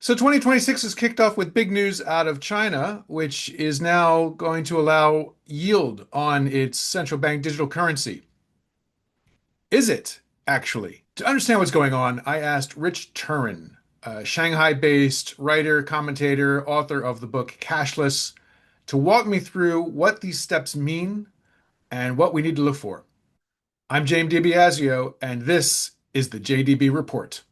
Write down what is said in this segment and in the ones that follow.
So 2026 is kicked off with big news out of China, which is now going to allow yield on its central bank digital currency. Is it actually? To understand what's going on, I asked Rich Turrin, a Shanghai-based writer, commentator, author of the book Cashless, to walk me through what these steps mean and what we need to look for. I'm James DiBiasio, and this is the JDB Report.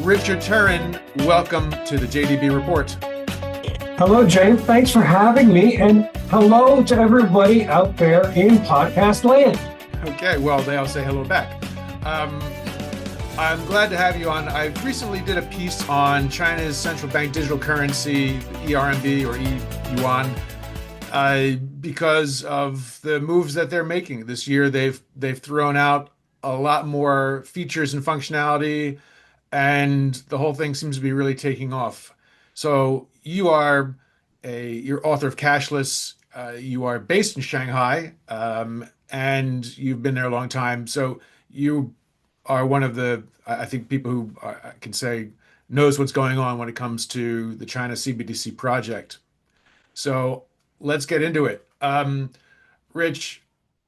Richard Turrin, welcome to the JDB Report. Hello, James. Thanks for having me. And hello to everybody out there in podcast land. Okay, well, they all say hello back. I'm glad to have you on. I recently did a piece on China's central bank digital currency, e-RMB or e-yuan, because of the moves that they're making this year. They've thrown out a lot more features and functionality, and the whole thing seems to be really taking off. So you're author of Cashless. You are based in Shanghai, and you've been there a long time. So you are one of the, I think, people who I can say knows what's going on when it comes to the China CBDC project. So let's get into it. Rich,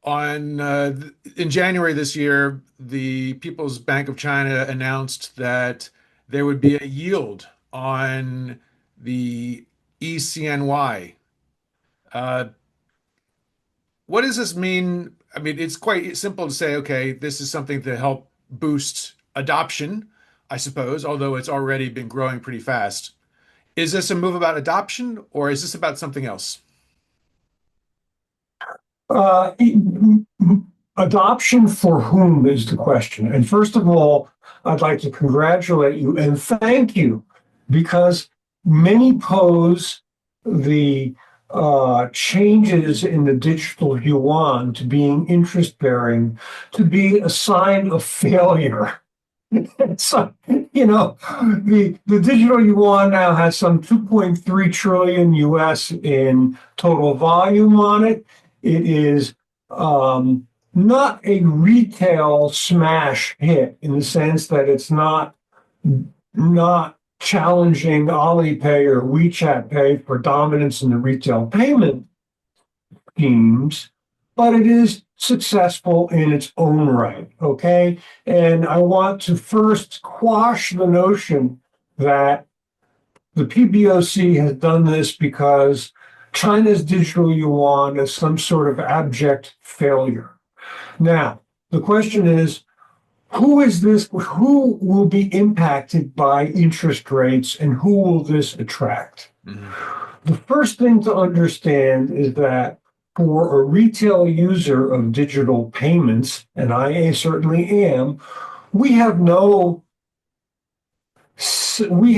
in January this year, the People's Bank of China announced that there would be a yield on the ECNY. Uh, what does this mean? I mean, it's quite simple to say, okay, this is something to help boost adoption, I suppose, although it's already been growing pretty fast. Is this a move about adoption, or is this about something else? Uh, Adoption for whom is the question. And first of all, I'd like to congratulate you and thank you because many pose the changes in the digital yuan to being interest bearing to be a sign of failure. So, the digital yuan now has some 2.3 trillion US in total volume on it. It is not a retail smash hit in the sense that it's not challenging Alipay or WeChat Pay for dominance in the retail payment schemes, but it is successful in its own right, okay? And I want to first quash the notion that the PBOC has done this because China's digital yuan is some sort of abject failure. Now, the question is, who will be impacted by interest rates and who will this attract? Mm-hmm. The first thing to understand is that for a retail user of digital payments, and I certainly am, we have no sense that we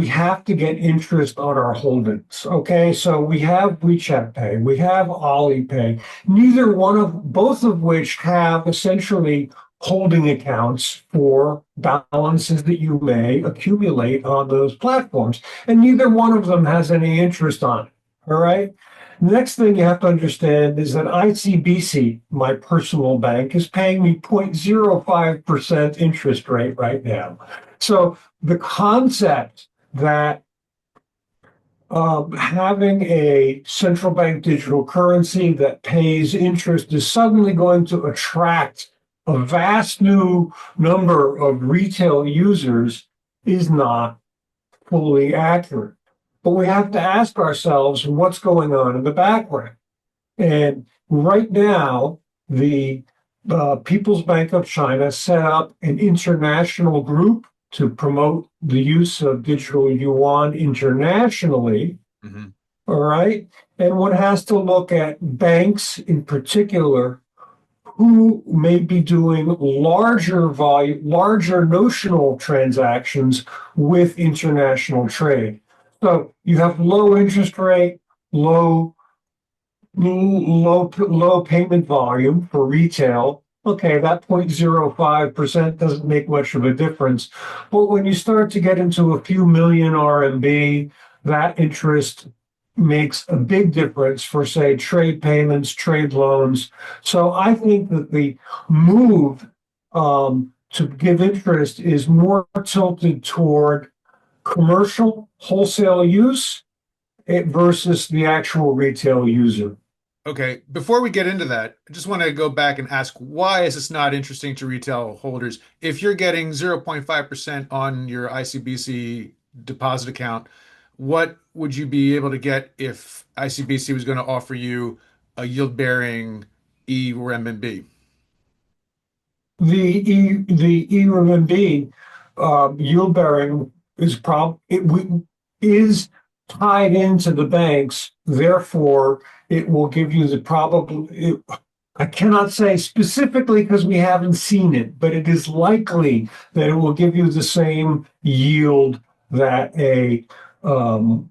have to get interest on our holdings. Okay, so we have WeChat Pay, we have Alipay, both of which have essentially holding accounts for balances that you may accumulate on those platforms, and neither one of them has any interest on it. All right. The next thing you have to understand is that ICBC, my personal bank, is paying me 0.05% interest rate right now. So the concept that having a central bank digital currency that pays interest is suddenly going to attract a vast new number of retail users is not fully accurate. But we have to ask ourselves what's going on in the background. And right now, the People's Bank of China set up an international group to promote the use of digital yuan internationally. Mm-hmm. All right. And one has to look at banks in particular who may be doing larger notional transactions with international trade. So you have low interest rate, low payment volume for retail, okay, that 0.05% doesn't make much of a difference. But when you start to get into a few million RMB, that interest makes a big difference for, say, trade payments, trade loans. So I think that the move to give interest is more tilted toward commercial wholesale use versus the actual retail user. Okay, before we get into that, I just want to go back and ask why is this not interesting to retail holders? If you're getting 0.5% on your ICBC deposit account, what would you be able to get if ICBC was going to offer you a yield-bearing e-RMB? The e-RMB yield bearing is tied into the banks. Therefore, it will give you the probable. I cannot say specifically because we haven't seen it, but it is likely that it will give you the same yield that a um,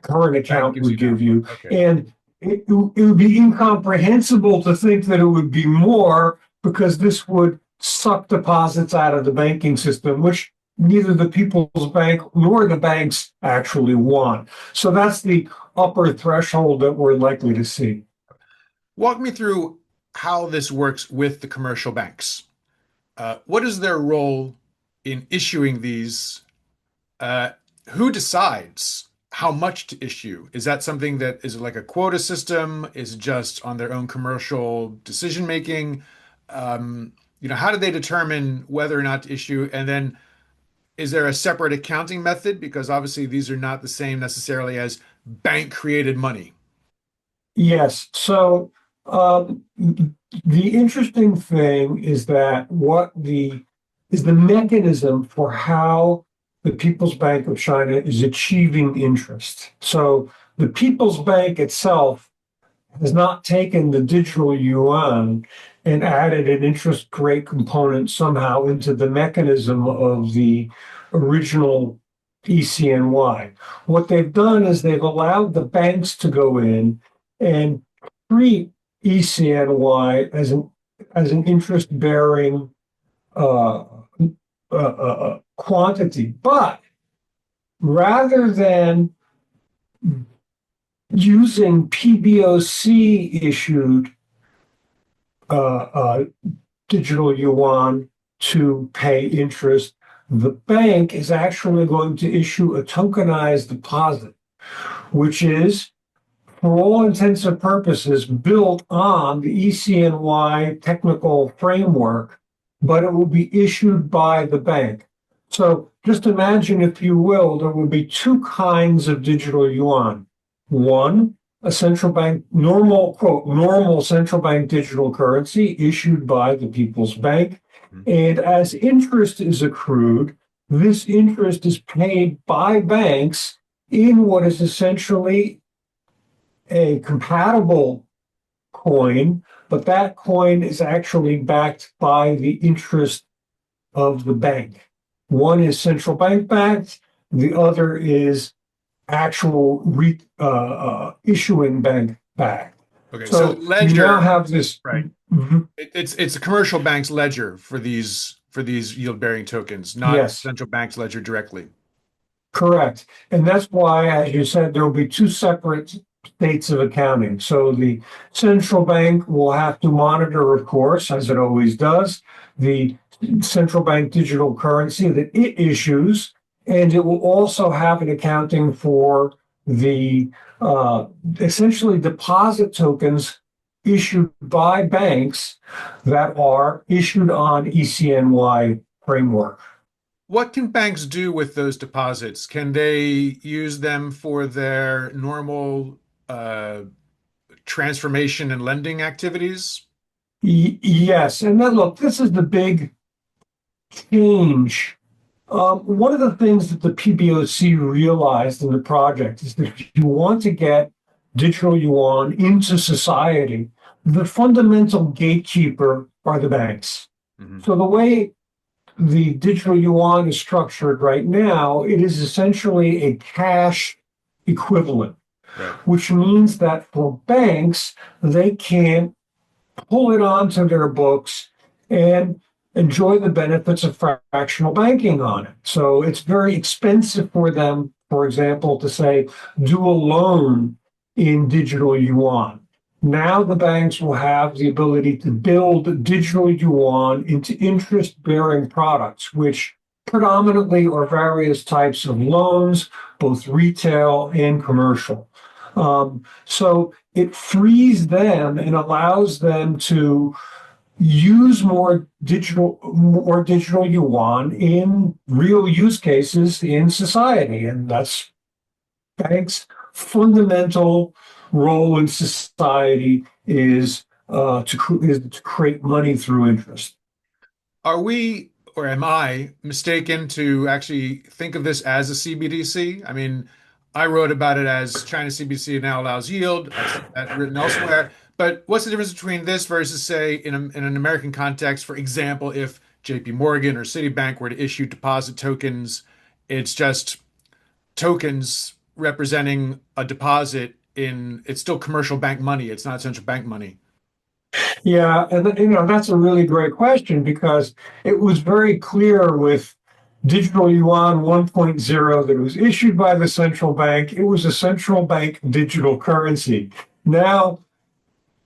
current Bank account gives would you now. give you. Okay. And it would be incomprehensible to think that it would be more because this would suck deposits out of the banking system, which neither the People's Bank nor the banks actually want. So that's the upper threshold that we're likely to see. Walk me through how this works with the commercial banks. What is their role in issuing these? Uh, who decides how much to issue? Is that something that is it like a quota system? Is it just on their own commercial decision making? How do they determine whether or not to issue? And then is there a separate accounting method? Because obviously these are not the same necessarily as bank created money. Yes. So the interesting thing is that what the is the mechanism for how the People's Bank of China is achieving interest. So the People's Bank itself has not taken the digital yuan and added an interest rate component somehow into the mechanism of the original ECNY. What they've done is they've allowed the banks to go in and treat ECNY as an interest bearing uh, quantity. But rather than using PBOC issued uh, uh, digital yuan to pay interest, the bank is actually going to issue a tokenized deposit, which is, for all intents and purposes, built on the ECNY technical framework, but it will be issued by the bank. So just imagine, if you will, there will be two kinds of digital yuan. One, a central bank, normal, quote, normal central bank digital currency issued by the People's Bank. And as interest is accrued, this interest is paid by banks in what is essentially a compatible coin, but that coin is actually backed by the interest of the bank. One is central bank backed, the other is actual issuing bank backed. Okay, so So you now ledger, have this. right? Mhm. It's a commercial bank's ledger for these yield-bearing tokens, not Yes, central bank's ledger directly. correct. And that's why, as you said, there will be two separate states of accounting. So the central bank will have to monitor, of course, as it always does, the central bank digital currency that it issues, and it will also have an accounting for the essentially deposit tokens issued by banks that are issued on ECNY framework. What can banks do with those deposits? Can they use them for their normal uh, transformation and lending activities? Yes, and then look, this is the big change. One of the things that the PBOC realized in the project is that if you want to get digital yuan into society, the fundamental gatekeeper are the banks. Mhm. So the way the digital yuan is structured right now, it is essentially a cash equivalent, Right. which means that for banks, they can't pull it onto their books and enjoy the benefits of fractional banking on it. So it's very expensive for them, for example, to say, do a loan in digital yuan. Now the banks will have the ability to build digital yuan into interest-bearing products, which predominantly are various types of loans, both retail and commercial. So it frees them and allows them to use more digital yuan in real use cases in society, and that's banks' fundamental role in society is to create money through interest. Are we, or am I, mistaken to actually think of this as a CBDC? I mean, I wrote about it as China CBDC now allows yield. I see that written elsewhere. But what's the difference between this versus, say, in an American context, for example, if JP Morgan or Citibank were to issue deposit tokens, it's just tokens representing a deposit in, it's still commercial bank money. It's not central bank money. Yeah, and that's a really great question because it was very clear with digital yuan 1.0 that it was issued by the central bank. It was a central bank digital currency. Now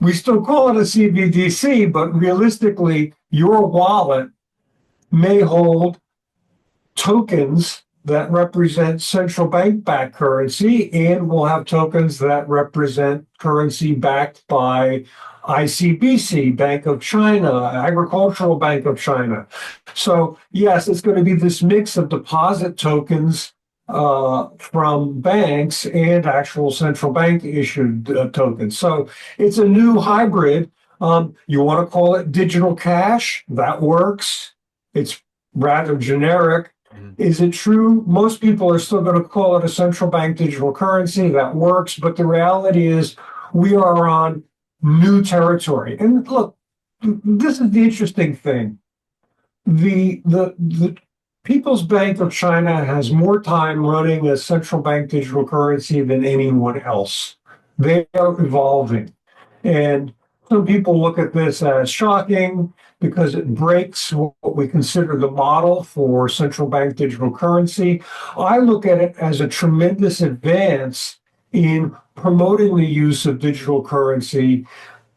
we still call it a CBDC, but realistically, your wallet may hold tokens that represent central bank backed currency, and we'll have tokens that represent currency backed by ICBC, Bank of China, Agricultural Bank of China. So, yes, it's going to be this mix of deposit tokens from banks and actual central bank issued tokens. So, it's a new hybrid. You want to call it digital cash? That works. It's rather generic. Is it true? Most people are still going to call it a central bank digital currency. That works. But the reality is we are on new territory. And look, this is the interesting thing. The People's Bank of China has more time running a central bank digital currency than anyone else. They are evolving. And some people look at this as shocking because it breaks what we consider the model for central bank digital currency. I look at it as a tremendous advance in promoting the use of digital currency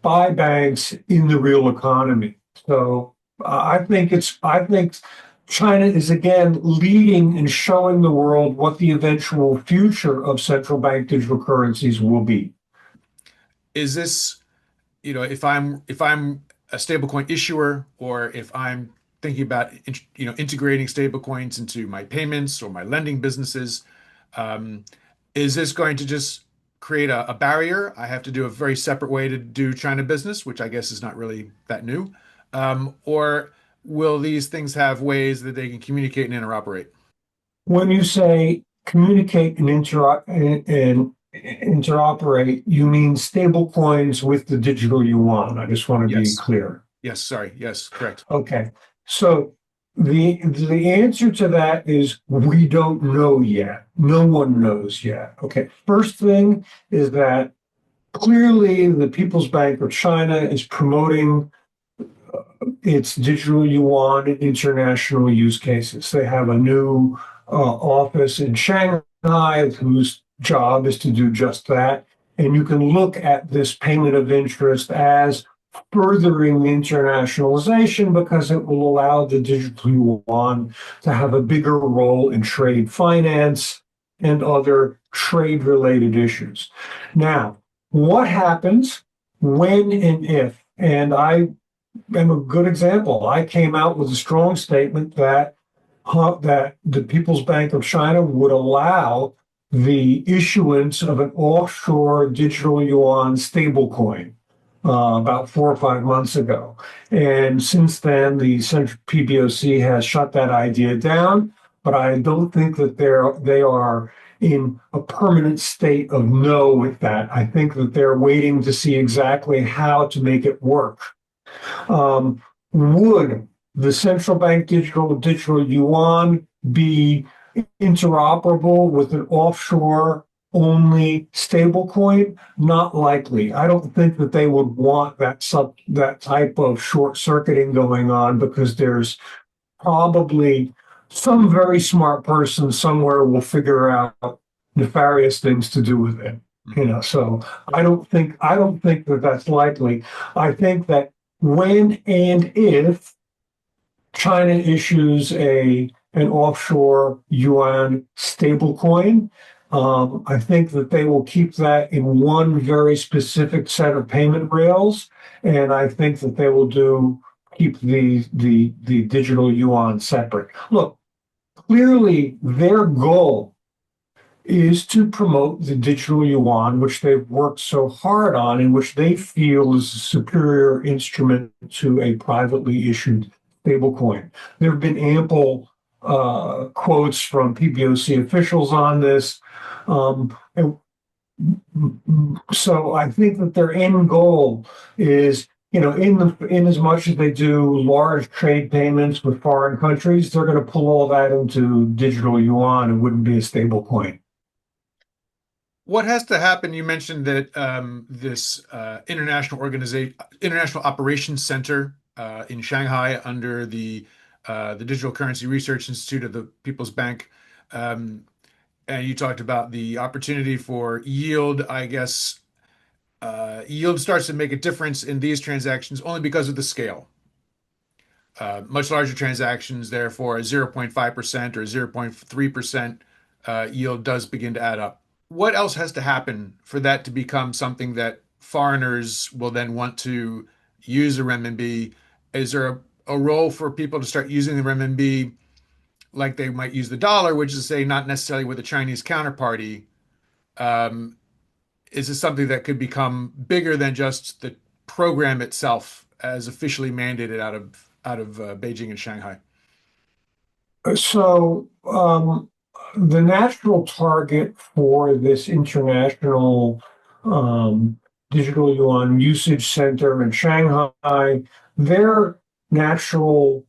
by banks in the real economy. So I think China is again leading and showing the world what the eventual future of central bank digital currencies will be. Is this, if I'm a stablecoin issuer, or if I'm thinking about integrating stablecoins into my payments or my lending businesses, um, is this going to just create a barrier? I have to do a very separate way to do China business, which I guess is not really that new. Or will these things have ways that they can communicate and interoperate? When you say communicate and interoperate, you mean stable coins with the digital yuan. I just want to be Yes. clear. Yes. Sorry. Yes. Correct. Okay. So the answer to that is we don't know yet. No one knows yet. Okay. First thing is that clearly the People's Bank of China is promoting its digital yuan in international use cases. They have a new office in Shanghai whose job is to do just that. And you can look at this payment of interest as furthering internationalization because it will allow the digital yuan to have a bigger role in trade finance and other trade related issues. Now, what happens when and if? And I am a good example. I came out with a strong statement that the People's Bank of China would allow the issuance of an offshore digital yuan stablecoin about 4 or 5 months ago. And since then, the Central PBOC has shut that idea down. But I don't think that they are in a permanent state of no with that. I think that they're waiting to see exactly how to make it work. Would the central bank digital yuan be interoperable with an offshore only stablecoin? Not likely. I don't think that they would want that type of short circuiting going on, because there's probably some very smart person somewhere will figure out nefarious things to do with it. So I don't think that that's likely. I think that when and if China issues a an offshore yuan stablecoin, I think that they will keep that in one very specific set of payment rails, and I think that they will keep the digital yuan separate. Look, clearly their goal is to promote the digital yuan, which they've worked so hard on and which they feel is a superior instrument to a privately issued stablecoin. There have been ample quotes from PBOC officials on this. And so I think that their end goal is, in as much as they do large trade payments with foreign countries, they're going to pull all that into digital yuan and wouldn't be a stable coin. What has to happen? You mentioned that this international operations center in Shanghai under the Digital Currency Research Institute of the People's Bank, and you talked about the opportunity for yield. I guess yield starts to make a difference in these transactions only because of the scale. Much larger transactions, therefore, a 0.5% or 0.3% yield does begin to add up. What else has to happen for that to become something that foreigners will then want to use the renminbi? Is there a role for people to start using the renminbi like they might use the dollar, which is, say, not necessarily with a Chinese counterparty? Um, is this something that could become bigger than just the program itself as officially mandated out of Beijing and Shanghai? So the natural target for this international digital yuan usage center in Shanghai, their natural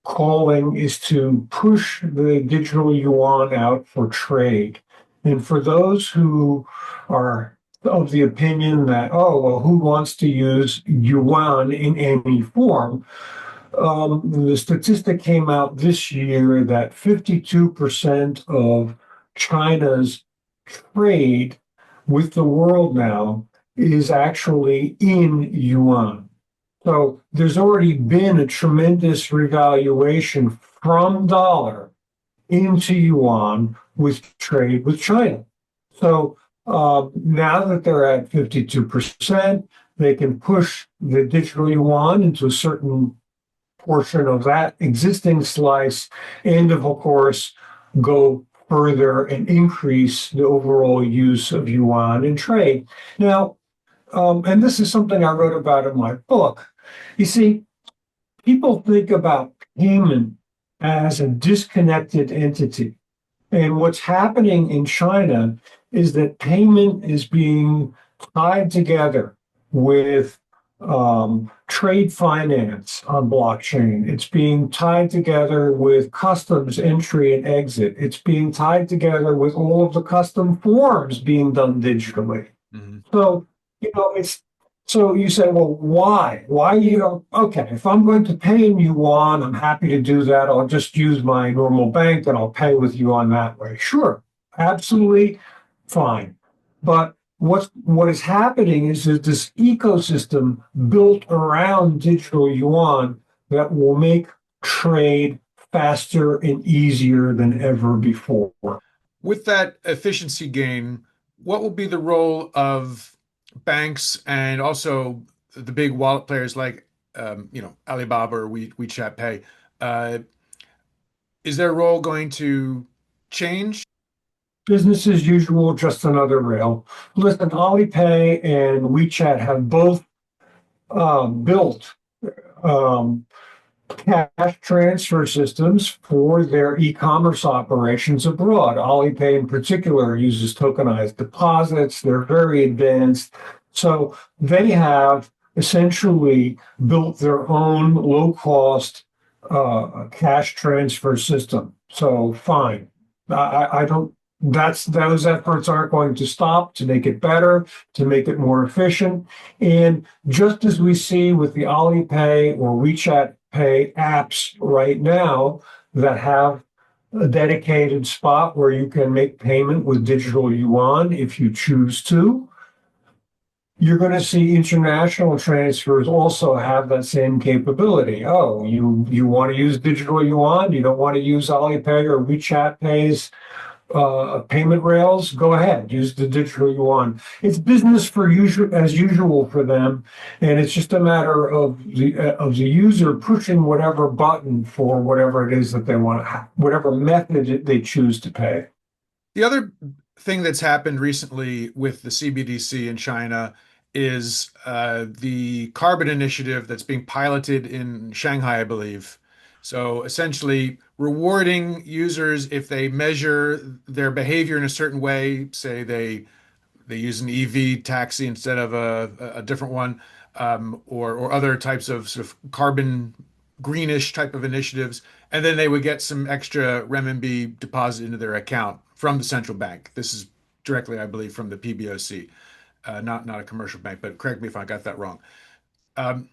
calling is to push the digital yuan out for trade. And for those who are of the opinion that, oh, well, who wants to use yuan in any form? The statistic came out this year that 52% of China's trade with the world now is actually in yuan. So there's already been a tremendous revaluation from dollar into yuan with trade with China. So now that they're at 52%, they can push the digital yuan into a certain portion of that existing slice, and of course, go further and increase the overall use of yuan in trade. Now, and this is something I wrote about in my book. You see, people think about payment as a disconnected entity. And what's happening in China is that payment is being tied together with trade finance on blockchain. It's being tied together with customs entry and exit. It's being tied together with all of the custom forms being done digitally. Mhm. So, it's so you say, well, why? Why okay, if I'm going to pay in yuan, I'm happy to do that. I'll just use my normal bank and I'll pay with yuan that way. Sure, absolutely fine. But what is happening is that this ecosystem built around digital yuan that will make trade faster and easier than ever before. With that efficiency gain, what will be the role of banks and also the big wallet players like, Alibaba or WeChat Pay? Uh, is their role going to change? Business as usual, just another rail. Listen, Alipay and WeChat have both built um, cash transfer systems for their e-commerce operations abroad. Alipay in particular uses tokenized deposits. They're very advanced. So they have essentially built their own low-cost cash transfer system. So fine. I don't those efforts aren't going to stop to make it better, to make it more efficient. And just as we see with the Alipay or WeChat Pay apps right now that have a dedicated spot where you can make payment with digital yuan if you choose to, you're going to see international transfers also have that same capability. Oh, you want to use digital yuan? You don't want to use Alipay or WeChat Pay's payment rails? Go ahead, use the digital yuan. It's business for usual as usual for them, and it's just a matter of the user pushing whatever button for whatever it is that they want to, whatever method they choose to pay. The other thing that's happened recently with the CBDC in China is the carbon initiative that's being piloted in Shanghai, I believe. So essentially, rewarding users if they measure their behavior in a certain way, say they use an EV taxi instead of a different one, or other types of sort of carbon greenish type of initiatives, and then they would get some extra renminbi deposit into their account from the central bank. This is directly, I believe, from the PBOC, not a commercial bank, but correct me if I got that wrong. Um,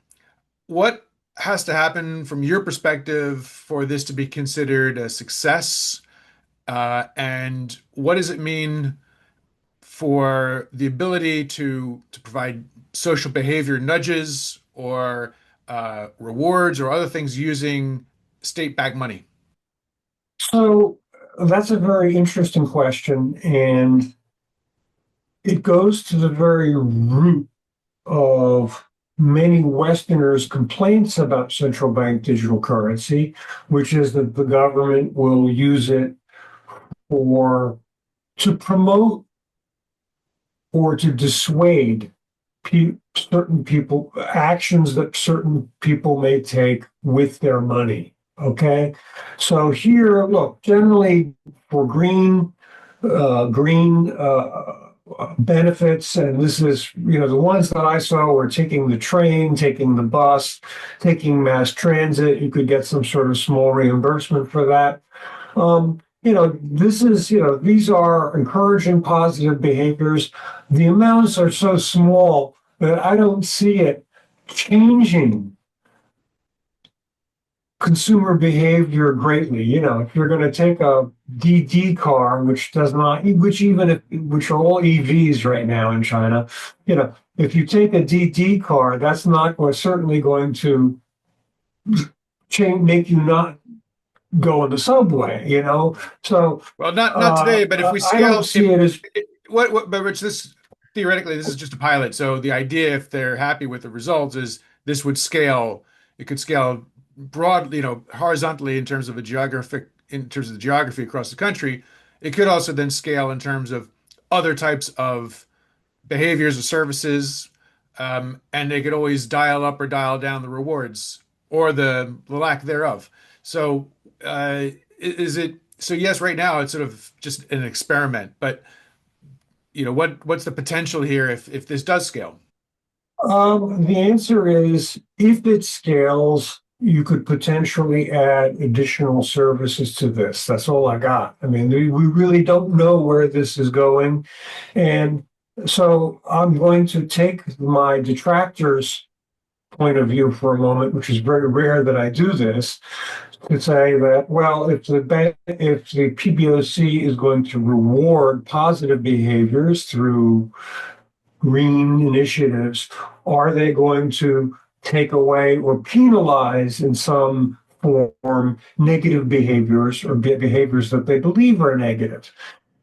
what has to happen from your perspective for this to be considered a success? And what does it mean for the ability to provide social behavior nudges or rewards or other things using state-backed money? So that's a very interesting question, and it goes to the very root of many Westerners' complaints about central bank digital currency, which is that the government will use it for to promote or to dissuade certain people actions that certain people may take with their money. Okay, so here, look, generally for green benefits, and this is, the ones that I saw were taking the train, taking the bus, taking mass transit. You could get some sort of small reimbursement for that. These are encouraging positive behaviors. The amounts are so small that I don't see it changing consumer behavior greatly. If you're going to take a DD car, which does not, which are all EVs right now in China, if you take a DD car, that's not or certainly going to make you not go in the subway. So Well, not today, but if we I don't scale, see it as but Rich, this theoretically, this is just a pilot. So the idea, if they're happy with the results, is this would scale. It could scale broadly, horizontally in terms of the geography across the country. It could also then scale in terms of other types of behaviors or services, and they could always dial up or dial down the rewards or the lack thereof. So, is it so? Yes, right now it's sort of just an experiment, but what's the potential here if this does scale? the answer is if it scales, you could potentially add additional services to this. That's all I got. I mean, we really don't know where this is going. And so I'm going to take my detractors' point of view for a moment, which is very rare that I do this, to say that, well, if the PBOC is going to reward positive behaviors through green initiatives, are they going to take away or penalize in some form negative behaviors or behaviors that they believe are negative?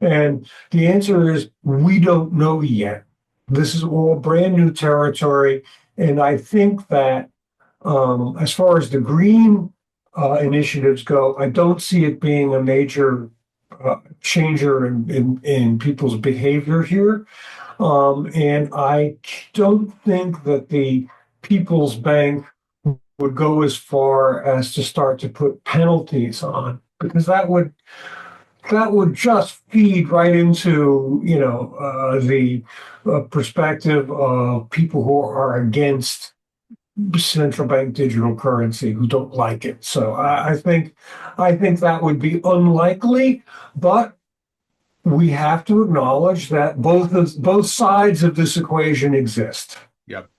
And the answer is we don't know yet. This is all brand new territory. And I think that as far as the green initiatives go, I don't see it being a major changer in people's behavior here. And I don't think that the People's Bank would go as far as to start to put penalties on, because that would just feed right into the perspective of people who are against central bank digital currency, who don't like it. So I think that would be unlikely, but we have to acknowledge that both sides of this equation exist. Yep.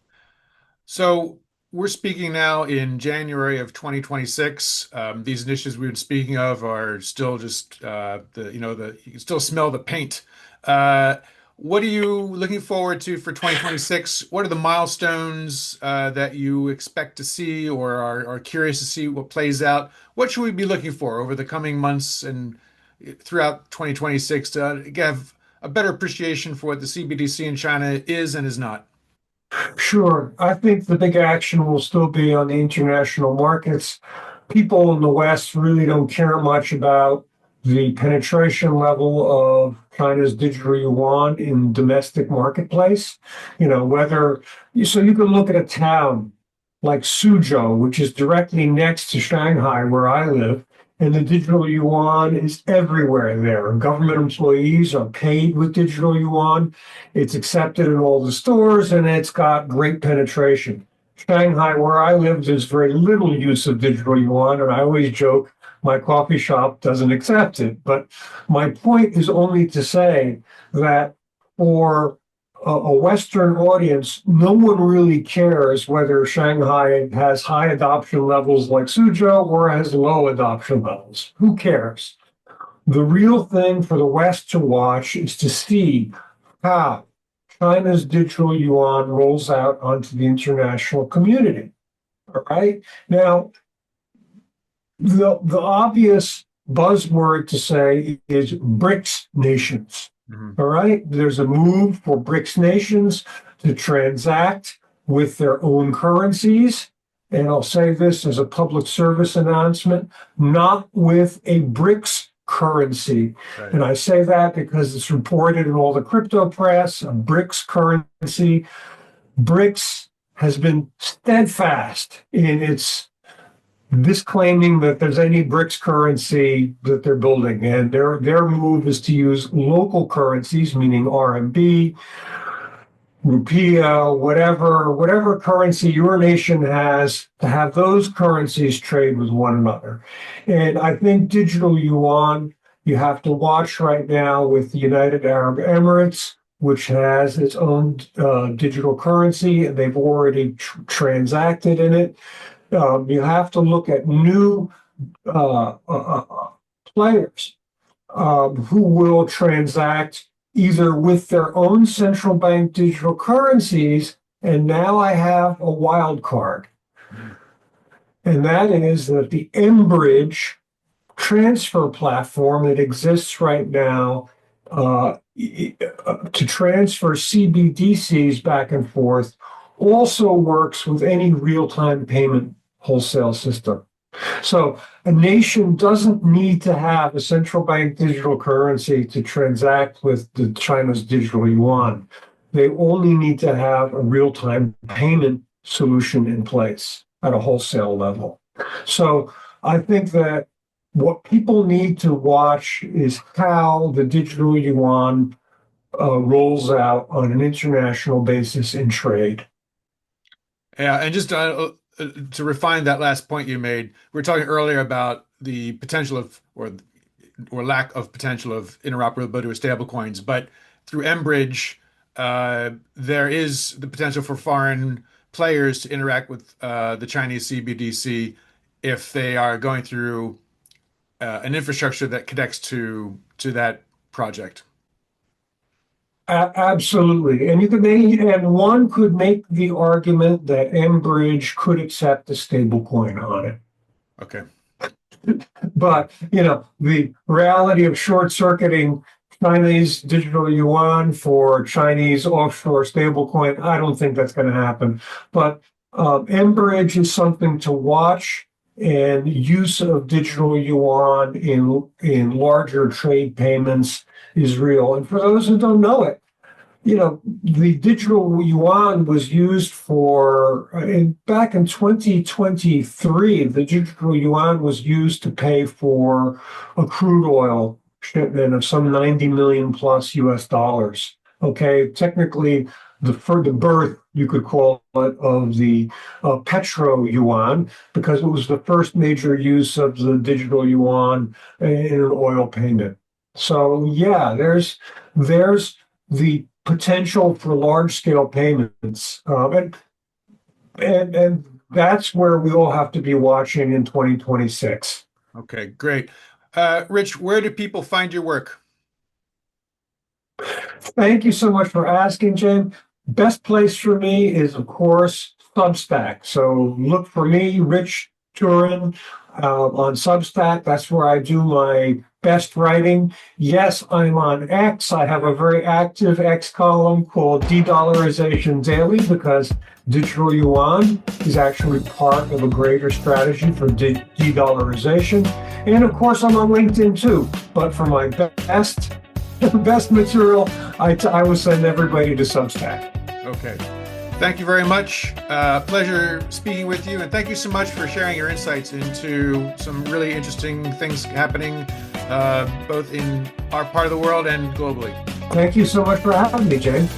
So we're speaking now in January of 2026. These initiatives we've been speaking of are still just you can still smell the paint. Uh, what are you looking forward to for 2026? What are the milestones that you expect to see or are curious to see what plays out? What should we be looking for over the coming months and throughout 2026 to have a better appreciation for what the CBDC in China is and is not? Sure. I think the big action will still be on the international markets. People in the West really don't care much about the penetration level of China's digital yuan in domestic marketplace. Whether so you can look at a town like Suzhou, which is directly next to Shanghai, where I live, and the digital yuan is everywhere there. Government employees are paid with digital yuan. It's accepted in all the stores, and it's got great penetration. Shanghai, where I live, there's very little use of digital yuan, and I always joke my coffee shop doesn't accept it. But my point is only to say that for a Western audience, no one really cares whether Shanghai has high adoption levels like Suzhou or has low adoption levels. Who cares? The real thing for the West to watch is to see how China's digital yuan rolls out onto the international community. All right. Now, the obvious buzzword to say is BRICS nations. Mhm. All right. There's a move for BRICS nations to transact with their own currencies. And I'll say this as a public service announcement, not with a BRICS currency. Right. And I say that because it's reported in all the crypto press, a BRICS currency. BRICS has been steadfast in its disclaiming that there's any BRICS currency that they're building. And their move is to use local currencies, meaning RMB, rupiah, whatever currency your nation has, to have those currencies trade with one another. And I think digital yuan, you have to watch right now with the United Arab Emirates, which has its own digital currency, and they've already transacted in it. You have to look at new players who will transact either with their own central bank digital currencies, and now I have a wild card. And that is that the mBridge transfer platform that exists right now to transfer CBDCs back and forth also works with any real-time payment wholesale system. So a nation doesn't need to have a central bank digital currency to transact with China's digital yuan. They only need to have a real-time payment solution in place at a wholesale level. So I think that what people need to watch is how the digital yuan rolls out on an international basis in trade. Yeah, and just to refine that last point you made, we were talking earlier about the potential of or lack of potential of interoperability with stablecoins, but through mBridge, there is the potential for foreign players to interact with the Chinese CBDC if they are going through an infrastructure that connects to that project. Absolutely. And one could make the argument that mBridge could accept a stable coin on it. Okay. But, the reality of short-circuiting Chinese digital yuan for Chinese offshore stablecoin, I don't think that's going to happen. But mBridge is something to watch, and use of digital yuan in larger trade payments is real. And for those who don't know it, the digital yuan was used back in 2023, the digital yuan was used to pay for a crude oil shipment of some 90 million plus US dollars. Okay, technically, for the birth, you could call it, of the petro yuan, because it was the first major use of the digital yuan in an oil payment. So yeah, there's the potential for large scale payments, and that's where we all have to be watching in 2026. Okay, great. Rich, where do people find your work? Thank you so much for asking, Jim. Best place for me is, of course, Substack. So look for me, Rich Turrin, on Substack. That's where I do my best writing. Yes, I'm on X. I have a very active X column called De-Dollarization Daily because digital yuan is actually part of a greater strategy for de-dollarization. And of course, I'm on LinkedIn too. But for my best material, I will send everybody to Substack. Okay. Thank you very much. Pleasure speaking with you. And thank you so much for sharing your insights into some really interesting things happening both in our part of the world and globally. Thank you so much for having me, Jane.